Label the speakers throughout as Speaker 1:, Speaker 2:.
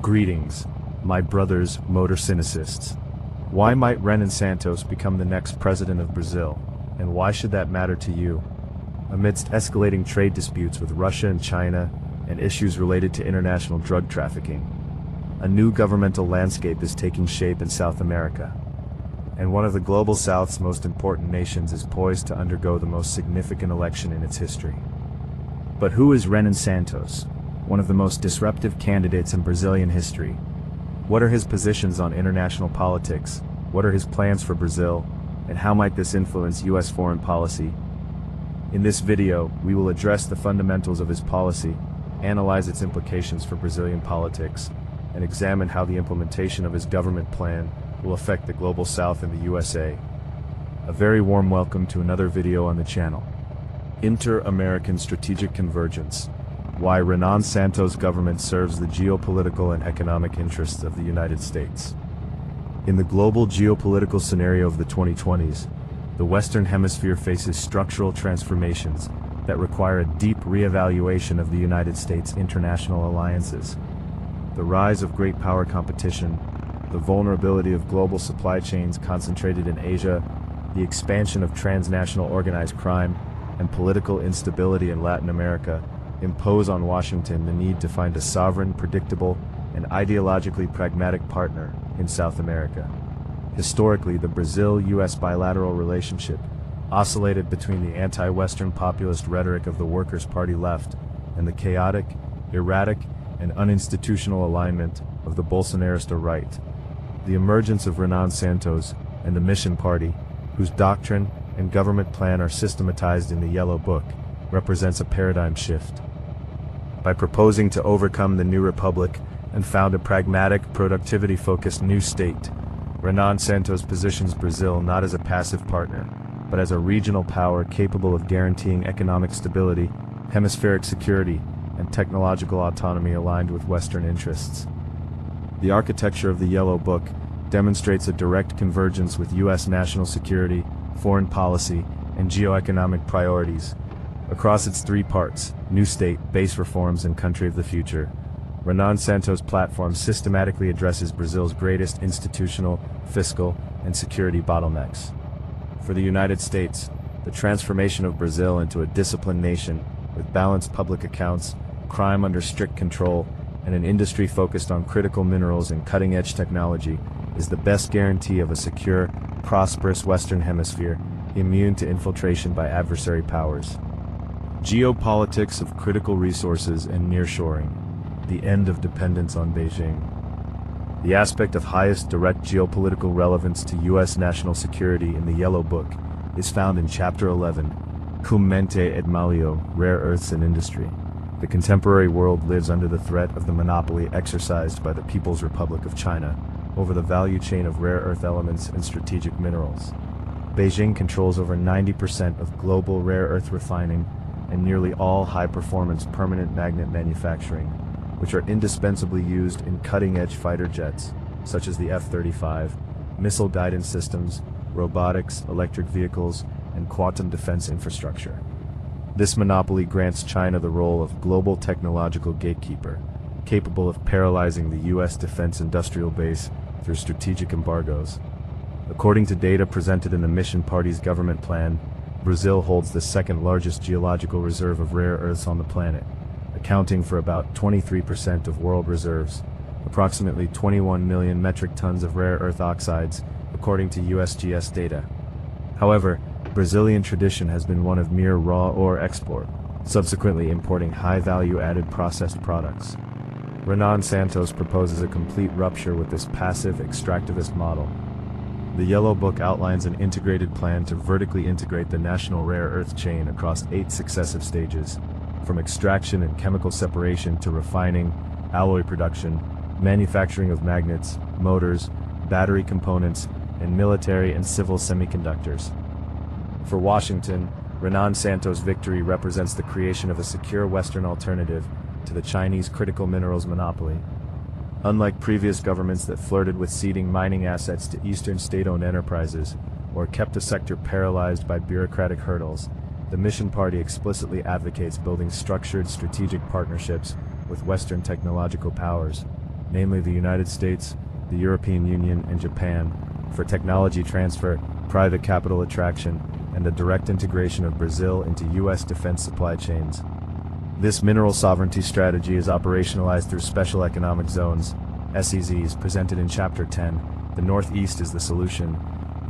Speaker 1: Greetings, my brothers motor cynicists. Why might Renan Santos become the next president of Brazil, and why should that matter to you? Amidst escalating trade disputes with Russia and China, and issues related to international drug trafficking, a new governmental landscape is taking shape in South America. And one of the Global South's most important nations is poised to undergo the most significant election in its history. But who is Renan Santos, one of the most disruptive candidates in Brazilian history? What are his positions on international politics? What are his plans for Brazil? And how might this influence U.S. foreign policy? In this video, we will address the fundamentals of his policy, analyze its implications for Brazilian politics, and examine how the implementation of his government plan will affect the Global South and the USA. A very warm welcome to another video on the channel. Inter-American Strategic Convergence: Why Renan Santos' government serves the geopolitical and economic interests of the United States. In the global geopolitical scenario of the 2020s, the Western Hemisphere faces structural transformations that require a deep re-evaluation of the United States' international alliances. The rise of great power competition, the vulnerability of global supply chains concentrated in Asia, the expansion of transnational organized crime, and political instability in Latin America impose on Washington the need to find a sovereign, predictable, and ideologically pragmatic partner in South America. Historically, the Brazil-US bilateral relationship oscillated between the anti-Western populist rhetoric of the Workers' Party left and the chaotic, erratic, and uninstitutional alignment of the Bolsonarista right. The emergence of Renan Santos and the Mission Party, whose doctrine and government plan are systematized in the Yellow Book, represents a paradigm shift. By proposing to overcome the New Republic and found a pragmatic, productivity-focused new state, Renan Santos positions Brazil not as a passive partner, but as a regional power capable of guaranteeing economic stability, hemispheric security, and technological autonomy aligned with Western interests. The architecture of the Yellow Book demonstrates a direct convergence with U.S. national security, foreign policy, and geoeconomic priorities. Across its three parts, new state, base reforms, and country of the future, Renan Santos' platform systematically addresses Brazil's greatest institutional, fiscal, and security bottlenecks. For the United States, the transformation of Brazil into a disciplined nation with balanced public accounts, crime under strict control, and an industry focused on critical minerals and cutting-edge technology is the best guarantee of a secure, prosperous Western Hemisphere immune to infiltration by adversary powers. Geopolitics of critical resources and nearshoring: the end of dependence on Beijing. The aspect of highest direct geopolitical relevance to U.S. national security in the Yellow Book is found in Chapter 11, Cum Mente et Malio, Rare Earths and Industry. The contemporary world lives under the threat of the monopoly exercised by the People's Republic of China over the value chain of rare earth elements and strategic minerals. Beijing controls over 90% of global rare earth refining and nearly all high-performance permanent magnet manufacturing, which are indispensably used in cutting-edge fighter jets, such as the F-35, missile guidance systems, robotics, electric vehicles, and quantum defense infrastructure. This monopoly grants China the role of global technological gatekeeper, capable of paralyzing the U.S. defense industrial base through strategic embargoes. According to data presented in the Mission Party's government plan, Brazil holds the second largest geological reserve of rare earths on the planet, accounting for about 23% of world reserves, approximately 21 million metric tons of rare earth oxides, according to USGS data. However, Brazilian tradition has been one of mere raw ore export, subsequently importing high-value added processed products. Renan Santos proposes a complete rupture with this passive extractivist model. The Yellow Book outlines an integrated plan to vertically integrate the national rare earth chain across 8 successive stages, from extraction and chemical separation to refining, alloy production, manufacturing of magnets, motors, battery components, and military and civil semiconductors. For Washington, Renan Santos' victory represents the creation of a secure Western alternative to the Chinese critical minerals monopoly. Unlike previous governments that flirted with ceding mining assets to Eastern state-owned enterprises or kept the sector paralyzed by bureaucratic hurdles, the Mission Party explicitly advocates building structured strategic partnerships with Western technological powers. namely the United States, the European Union, and Japan, for technology transfer, private capital attraction, and the direct integration of Brazil into U.S. defense supply chains. This mineral sovereignty strategy is operationalized through special economic zones, SEZs, presented in Chapter 10. The Northeast is the solution.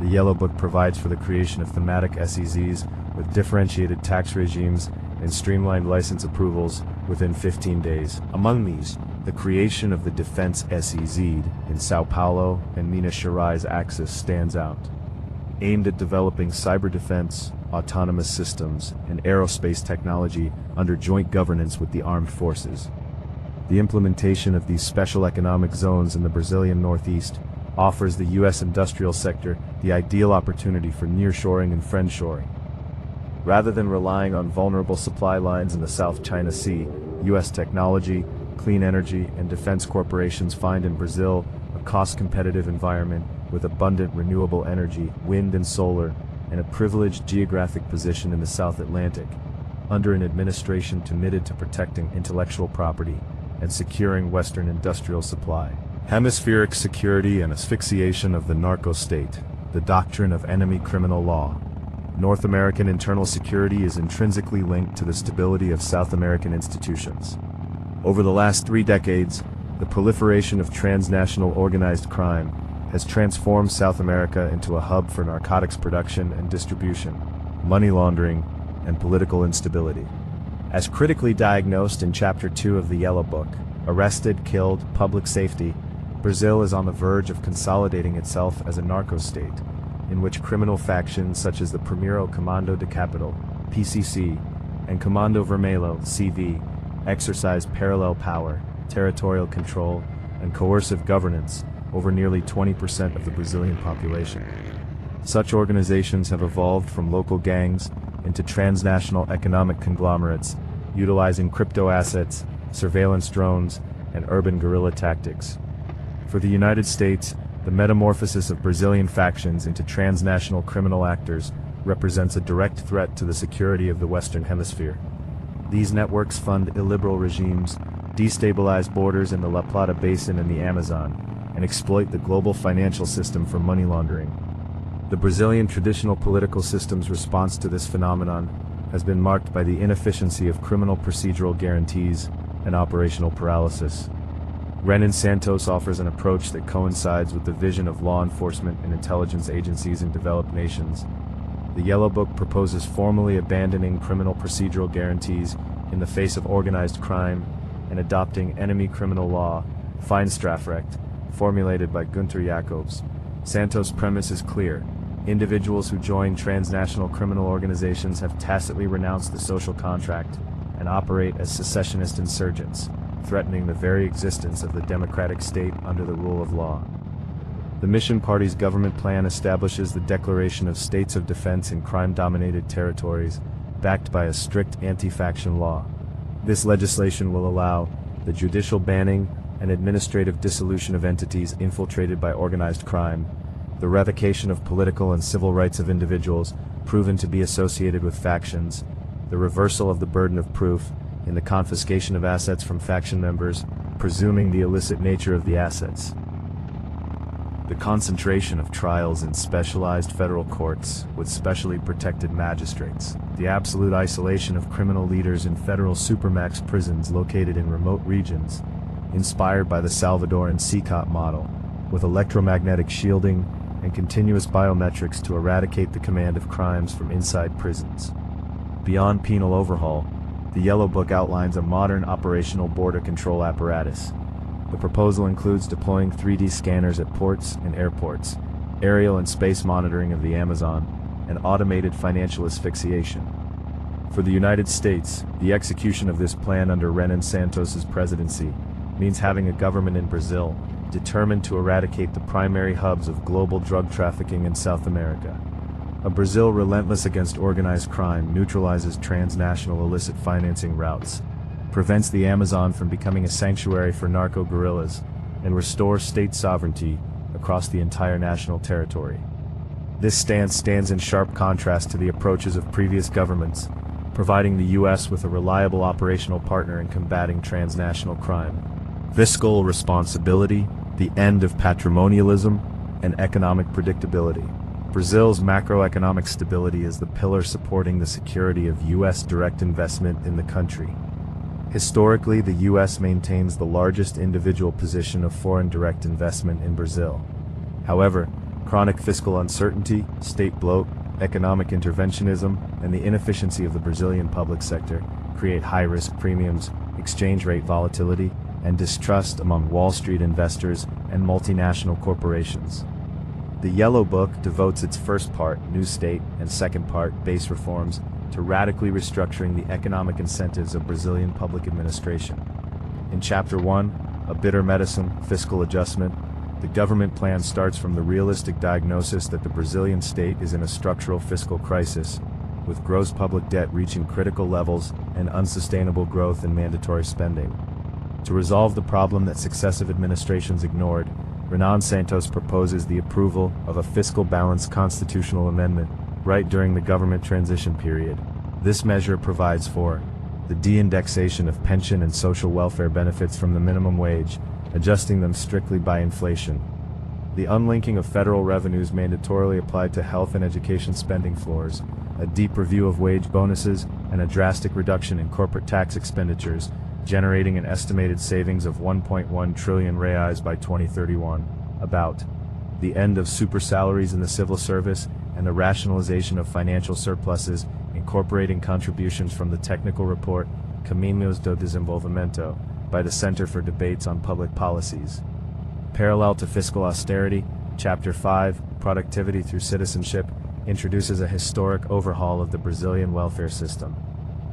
Speaker 1: The Yellow Book provides for the creation of thematic SEZs with differentiated tax regimes and streamlined license approvals within 15 days. Among these, the creation of the Defense SEZ in Sao Paulo and Minas Gerais axis stands out, aimed at developing cyber defense, autonomous systems, and aerospace technology under joint governance with the armed forces. The implementation of these special economic zones in the Brazilian Northeast offers the U.S. industrial sector the ideal opportunity for nearshoring and friendshoring. Rather than relying on vulnerable supply lines in the South China Sea, U.S. technology, clean energy, and defense corporations find in Brazil a cost-competitive environment with abundant renewable energy, wind and solar, and a privileged geographic position in the South Atlantic, under an administration committed to protecting intellectual property and securing Western industrial supply. Hemispheric security and asphyxiation of the narco-state, the doctrine of enemy criminal law. North American internal security is intrinsically linked to the stability of South American institutions. Over the last 3 decades, the proliferation of transnational organized crime has transformed South America into a hub for narcotics production and distribution, money laundering, and political instability. As critically diagnosed in Chapter 2 of the Yellow Book, Arrested, Killed, Public Safety, Brazil is on the verge of consolidating itself as a narco-state, in which criminal factions such as the Primeiro Comando de Capital, PCC, and Comando Vermelho, CV, exercise parallel power, territorial control, and coercive governance over nearly 20% of the Brazilian population. Such organizations have evolved from local gangs into transnational economic conglomerates, utilizing crypto assets, surveillance drones, and urban guerrilla tactics. For the United States, the metamorphosis of Brazilian factions into transnational criminal actors represents a direct threat to the security of the Western Hemisphere. These networks fund illiberal regimes, destabilize borders in the La Plata Basin and the Amazon, and exploit the global financial system for money laundering. The Brazilian traditional political system's response to this phenomenon has been marked by the inefficiency of criminal procedural guarantees and operational paralysis. Renan Santos offers an approach that coincides with the vision of law enforcement and intelligence agencies in developed nations. The Yellow Book proposes formally abandoning criminal procedural guarantees in the face of organized crime and adopting enemy criminal law, Feinstrafrecht, formulated by Gunther Jacobs. Santos' premise is clear. Individuals who join transnational criminal organizations have tacitly renounced the social contract and operate as secessionist insurgents, threatening the very existence of the democratic state under the rule of law. The Mission Party's government plan establishes the declaration of states of defense in crime-dominated territories, backed by a strict anti-faction law. This legislation will allow the judicial banning and administrative dissolution of entities infiltrated by organized crime, the revocation of political and civil rights of individuals proven to be associated with factions, the reversal of the burden of proof in the confiscation of assets from faction members, presuming the illicit nature of the assets, the concentration of trials in specialized federal courts with specially protected magistrates, the absolute isolation of criminal leaders in federal supermax prisons located in remote regions, inspired by the Salvadoran CCOT model, with electromagnetic shielding and continuous biometrics to eradicate the command of crimes from inside prisons. Beyond penal overhaul, the Yellow Book outlines a modern operational border control apparatus. The proposal includes deploying 3D scanners at ports and airports, aerial and space monitoring of the Amazon, and automated financial asphyxiation. For the United States, the execution of this plan under Renan Santos' presidency means having a government in Brazil determined to eradicate the primary hubs of global drug trafficking in South America. A Brazil relentless against organized crime neutralizes transnational illicit financing routes, prevents the Amazon from becoming a sanctuary for narco-guerrillas, and restores state sovereignty across the entire national territory. This stance stands in sharp contrast to the approaches of previous governments, providing the U.S. with a reliable operational partner in combating transnational crime. Fiscal responsibility, the end of patrimonialism, and economic predictability. Brazil's macroeconomic stability is the pillar supporting the security of U.S. direct investment in the country. Historically, the U.S. maintains the largest individual position of foreign direct investment in Brazil. However, chronic fiscal uncertainty, state bloat, economic interventionism, and the inefficiency of the Brazilian public sector create high-risk premiums, exchange rate volatility, and distrust among Wall Street investors and multinational corporations. The Yellow Book devotes its first part, New State, and second part, Base Reforms, to radically restructuring the economic incentives of Brazilian public administration. In Chapter 1, A Bitter Medicine, Fiscal Adjustment, the government plan starts from the realistic diagnosis that the Brazilian state is in a structural fiscal crisis, with gross public debt reaching critical levels and unsustainable growth in mandatory spending. To resolve the problem that successive administrations ignored, Renan Santos proposes the approval of a fiscal balance constitutional amendment right during the government transition period. This measure provides for the de-indexation of pension and social welfare benefits from the minimum wage, adjusting them strictly by inflation, the unlinking of federal revenues mandatorily applied to health and education spending floors, a deep review of wage bonuses, and a drastic reduction in corporate tax expenditures, generating an estimated savings of 1.1 trillion reais by 2031, about the end of super salaries in the civil service, and the rationalization of financial surpluses, incorporating contributions from the technical report Caminhos do Desenvolvimento by the Center for Debates on Public Policies. Parallel to fiscal austerity, Chapter 5, Productivity through Citizenship, introduces a historic overhaul of the Brazilian welfare system.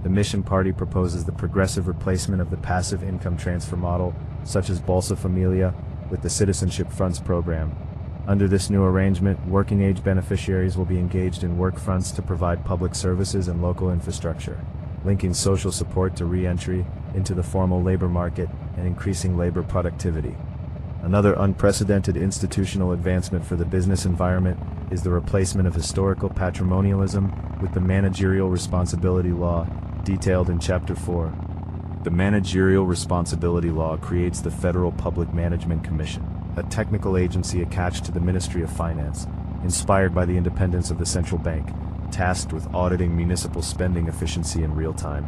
Speaker 1: The Mission Party proposes the progressive replacement of the passive income transfer model, such as Bolsa Familia, with the Citizenship Fronts program. Under this new arrangement, working-age beneficiaries will be engaged in work fronts to provide public services and local infrastructure, linking social support to re-entry into the formal labor market and increasing labor productivity. Another unprecedented institutional advancement for the business environment is the replacement of historical patrimonialism with the managerial responsibility law, detailed in Chapter 4. The Managerial Responsibility Law creates the Federal Public Management Commission, a technical agency attached to the Ministry of Finance, inspired by the independence of the central bank, tasked with auditing municipal spending efficiency in real time.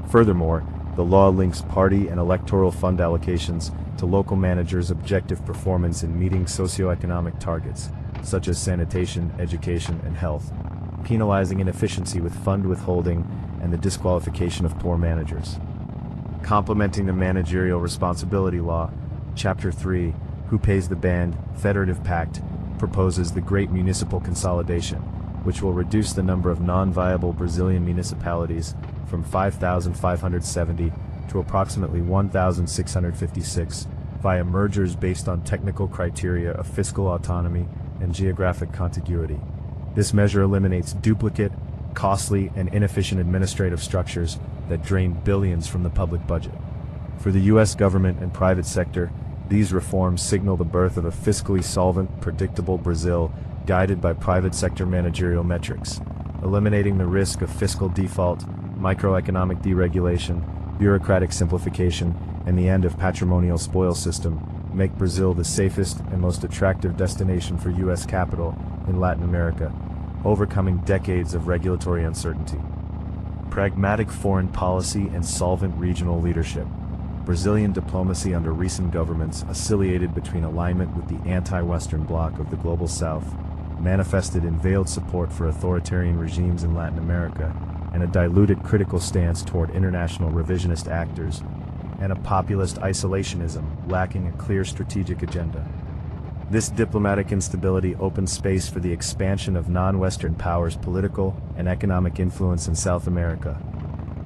Speaker 1: Furthermore, the law links party and electoral fund allocations to local managers' objective performance in meeting socioeconomic targets, such as sanitation, education, and health, penalizing inefficiency with fund withholding and the disqualification of poor managers. Complementing the Managerial Responsibility Law, Chapter 3, Who Pays the Band, Federative Pact, proposes the Great Municipal Consolidation, which will reduce the number of non-viable Brazilian municipalities from 5,570 to approximately 1,656 via mergers based on technical criteria of fiscal autonomy and geographic contiguity. This measure eliminates duplicate, costly, and inefficient administrative structures that drain billions from the public budget. For the U.S. government and private sector, these reforms signal the birth of a fiscally solvent, predictable Brazil guided by private sector managerial metrics, eliminating the risk of fiscal default, microeconomic deregulation, bureaucratic simplification, and the end of patrimonial spoil system, make Brazil the safest and most attractive destination for U.S. capital in Latin America, overcoming decades of regulatory uncertainty. Pragmatic foreign policy and solvent regional leadership. Brazilian diplomacy under recent governments oscillated between alignment with the anti-Western bloc of the Global South, manifested in veiled support for authoritarian regimes in Latin America, and a diluted critical stance toward international revisionist actors, and a populist isolationism lacking a clear strategic agenda. This diplomatic instability opened space for the expansion of non-Western powers' political and economic influence in South America.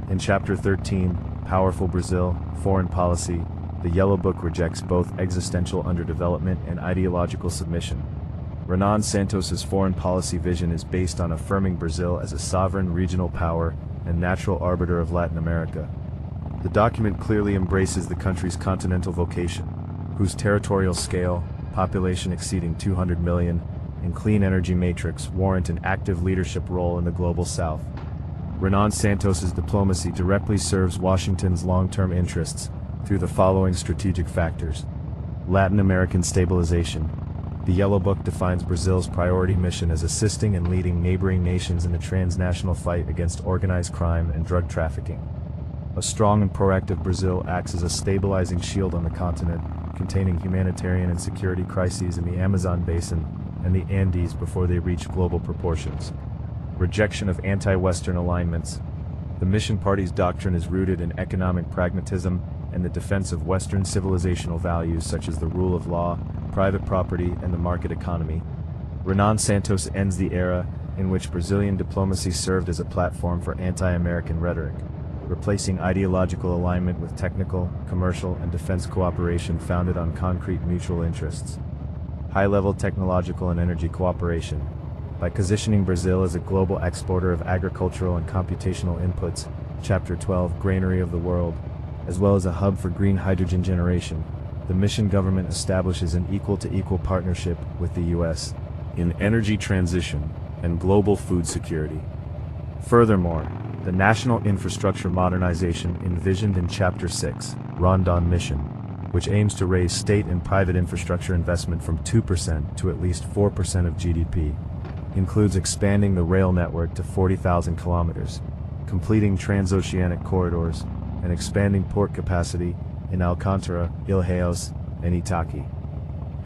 Speaker 1: In Chapter 13, Powerful Brazil, Foreign Policy, the Yellow Book rejects both existential underdevelopment and ideological submission. Renan Santos's foreign policy vision is based on affirming Brazil as a sovereign regional power and natural arbiter of Latin America. The document clearly embraces the country's continental vocation, whose territorial scale, population exceeding 200 million, and clean energy matrix warrant an active leadership role in the Global South. Renan Santos's diplomacy directly serves Washington's long-term interests, through the following strategic factors. Latin American stabilization. The Yellow Book defines Brazil's priority mission as assisting and leading neighboring nations in the transnational fight against organized crime and drug trafficking. A strong and proactive Brazil acts as a stabilizing shield on the continent, containing humanitarian and security crises in the Amazon basin and the Andes before they reach global proportions. Rejection of anti-Western alignments. The Mission Party's doctrine is rooted in economic pragmatism and the defense of Western civilizational values such as the rule of law, private property, and the market economy. Renan Santos ends the era in which Brazilian diplomacy served as a platform for anti-American rhetoric, replacing ideological alignment with technical, commercial, and defense cooperation founded on concrete mutual interests. High-level technological and energy cooperation. By positioning Brazil as a global exporter of agricultural and computational inputs, Chapter 12, Granary of the World, as well as a hub for green hydrogen generation, the mission government establishes an equal-to-equal partnership with the U.S. in energy transition and global food security. Furthermore, the national infrastructure modernization envisioned in Chapter 6, Rondon Mission, which aims to raise state and private infrastructure investment from 2% to at least 4% of GDP, includes expanding the rail network to 40,000 kilometers, completing transoceanic corridors, and expanding port capacity in Alcantara, Ilhéus, and Itaqui.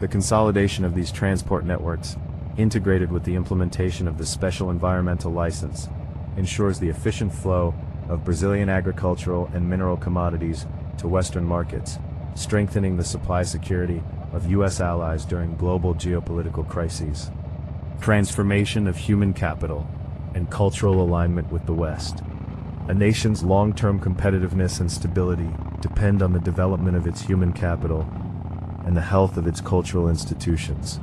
Speaker 1: The consolidation of these transport networks, integrated with the implementation of the Special Environmental License, ensures the efficient flow of Brazilian agricultural and mineral commodities to Western markets, strengthening the supply security of U.S. allies during global geopolitical crises. Transformation of human capital and cultural alignment with the West. A nation's long-term competitiveness and stability depend on the development of its human capital and the health of its cultural institutions.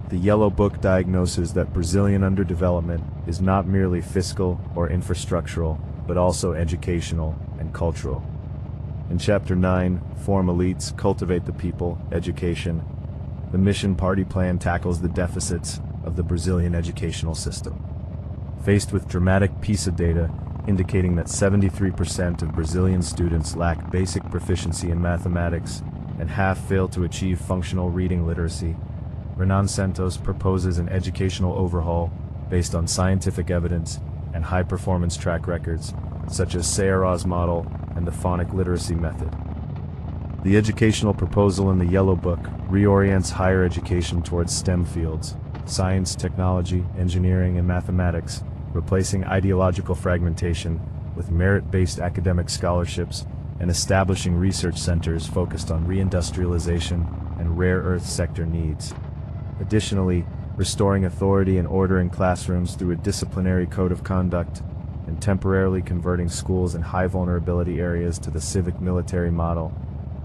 Speaker 1: The Yellow Book diagnoses that Brazilian underdevelopment is not merely fiscal or infrastructural, but also educational and cultural. In Chapter 9, Form Elites, Cultivate the People, Education, the Mission Party plan tackles the deficits of the Brazilian educational system. Faced with dramatic PISA data indicating that 73% of Brazilian students lack basic proficiency in mathematics and half fail to achieve functional reading literacy, Renan Santos proposes an educational overhaul based on scientific evidence and high-performance track records, such as Cearás model and the phonic literacy method. The educational proposal in the Yellow Book reorients higher education towards STEM fields, science, technology, engineering, and mathematics, replacing ideological fragmentation with merit-based academic scholarships and establishing research centers focused on reindustrialization and rare earth sector needs. Additionally, restoring authority and order in classrooms through a disciplinary code of conduct and temporarily converting schools in high vulnerability areas to the civic military model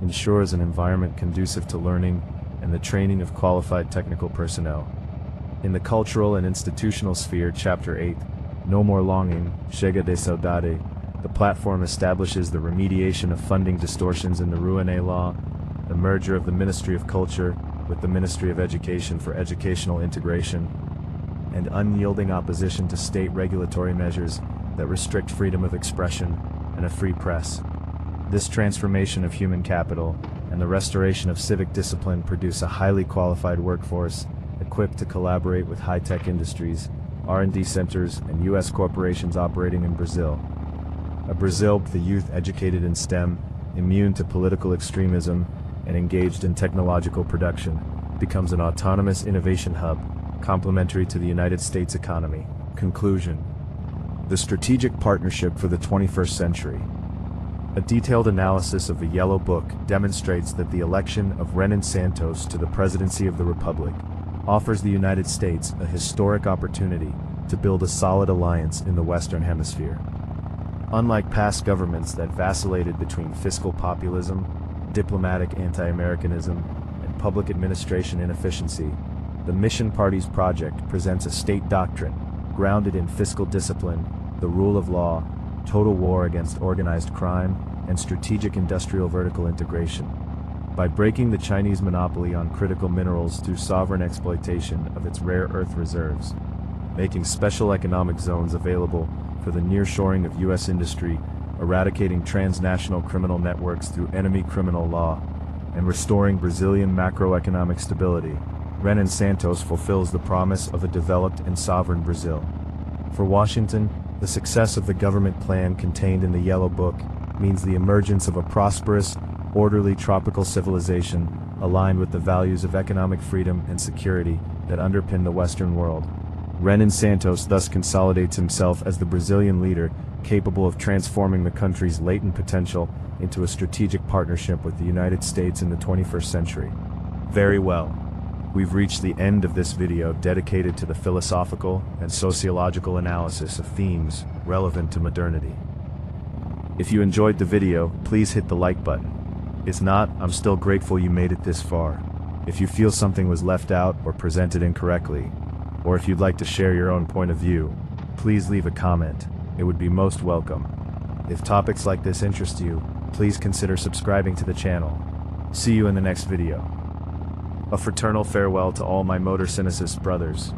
Speaker 1: ensures an environment conducive to learning and the training of qualified technical personnel. In the cultural and institutional sphere, Chapter 8, No More Longing, Chega de Saudade, the platform establishes the remediation of funding distortions in the Rouanet Law, the merger of the Ministry of Culture with the Ministry of Education for educational integration, and unyielding opposition to state regulatory measures that restrict freedom of expression and a free press. This transformation of human capital and the restoration of civic discipline produce a highly qualified workforce equipped to collaborate with high-tech industries, R&D centers, and U.S. corporations operating in Brazil. A Brazil with the youth educated in STEM, immune to political extremism, and engaged in technological production, becomes an autonomous innovation hub, complementary to the United States economy. Conclusion. The strategic partnership for the 21st century. A detailed analysis of the Yellow Book demonstrates that the election of Renan Santos to the presidency of the Republic offers the United States a historic opportunity to build a solid alliance in the Western Hemisphere. Unlike past governments that vacillated between fiscal populism, diplomatic anti-Americanism, and public administration inefficiency, the Mission Party's project presents a state doctrine grounded in fiscal discipline, the rule of law, total war against organized crime, and strategic industrial vertical integration. By breaking the Chinese monopoly on critical minerals through sovereign exploitation of its rare earth reserves, making special economic zones available for the nearshoring of U.S. industry, eradicating transnational criminal networks through enemy criminal law, and restoring Brazilian macroeconomic stability, Renan Santos fulfills the promise of a developed and sovereign Brazil. For Washington, the success of the government plan contained in the Yellow Book means the emergence of a prosperous, orderly tropical civilization aligned with the values of economic freedom and security that underpin the Western world. Renan Santos thus consolidates himself as the Brazilian leader capable of transforming the country's latent potential into a strategic partnership with the United States in the 21st century. Very well. We've reached the end of this video dedicated to the philosophical and sociological analysis of themes relevant to modernity. If you enjoyed the video, please hit the like button. If not, I'm still grateful you made it this far. If you feel something was left out or presented incorrectly, or if you'd like to share your own point of view, please leave a comment. It would be most welcome. If topics like this interest you, please consider subscribing to the channel. See you in the next video. A fraternal farewell to all my motor cynicist brothers.